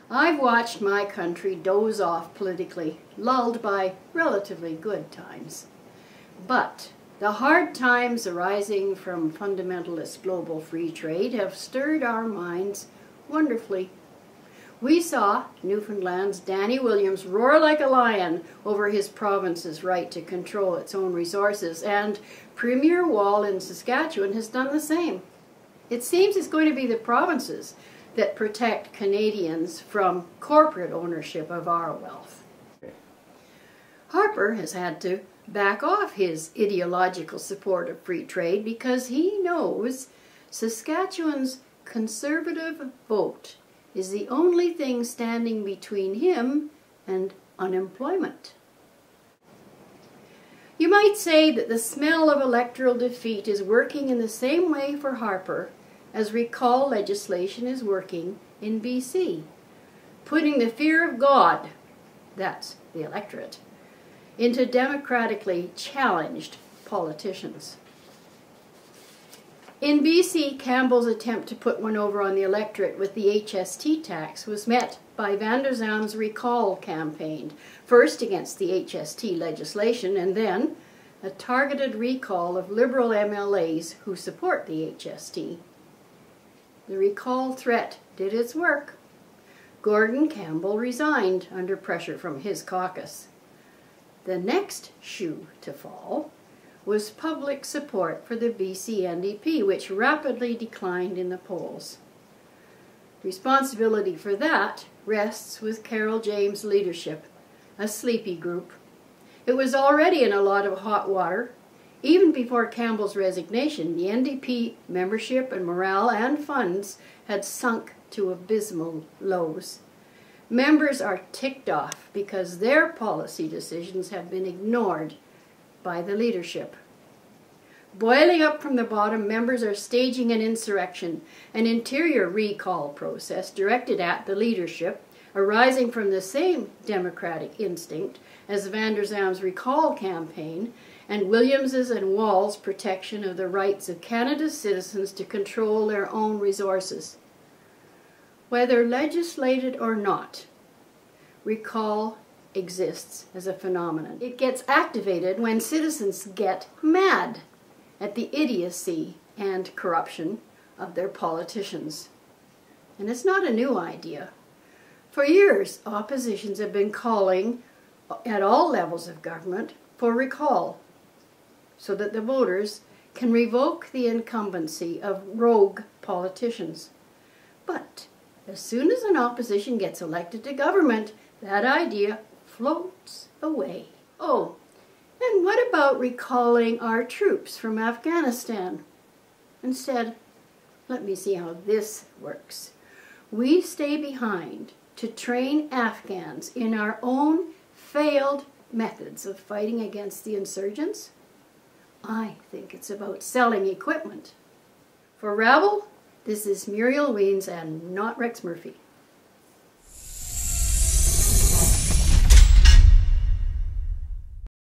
I've watched my country doze off politically, lulled by relatively good times. But the hard times arising from fundamentalist global free trade have stirred our minds wonderfully. We saw Newfoundland's Danny Williams roar like a lion over his province's right to control its own resources, and Premier Wall in Saskatchewan has done the same. It seems it's going to be the provinces that protect Canadians from corporate ownership of our wealth. Harper has had to back off his ideological support of free trade because he knows Saskatchewan's conservative vote is the only thing standing between him and unemployment. You might say that the smell of electoral defeat is working in the same way for Harper as recall legislation is working in BC, putting the fear of God, that's the electorate, into democratically challenged politicians. In BC, Campbell's attempt to put one over on the electorate with the HST tax was met by Vander Zalm's recall campaign, first against the HST legislation and then a targeted recall of Liberal MLAs who support the HST. The recall threat did its work. Gordon Campbell resigned under pressure from his caucus. The next shoe to fall was public support for the BC NDP, which rapidly declined in the polls. Responsibility for that rests with Carol James' leadership, a sleepy group. It was already in a lot of hot water. Even before Campbell's resignation, the NDP membership and morale and funds had sunk to abysmal lows. Members are ticked off because their policy decisions have been ignored by the leadership. Boiling up from the bottom, members are staging an insurrection, an interior recall process directed at the leadership, arising from the same democratic instinct as Vander Zalm's recall campaign and Williams's and Wall's protection of the rights of Canada's citizens to control their own resources. Whether legislated or not, recall exists as a phenomenon. It gets activated when citizens get mad at the idiocy and corruption of their politicians. And it's not a new idea. For years, oppositions have been calling at all levels of government for recall so that the voters can revoke the incumbency of rogue politicians. But as soon as an opposition gets elected to government, that idea floats away. Oh, and what about recalling our troops from Afghanistan? Instead, let me see how this works. We stay behind to train Afghans in our own failed methods of fighting against the insurgents? I think it's about selling equipment. For Rabble, this is Muriel, Wiens, and NotRex Murphy.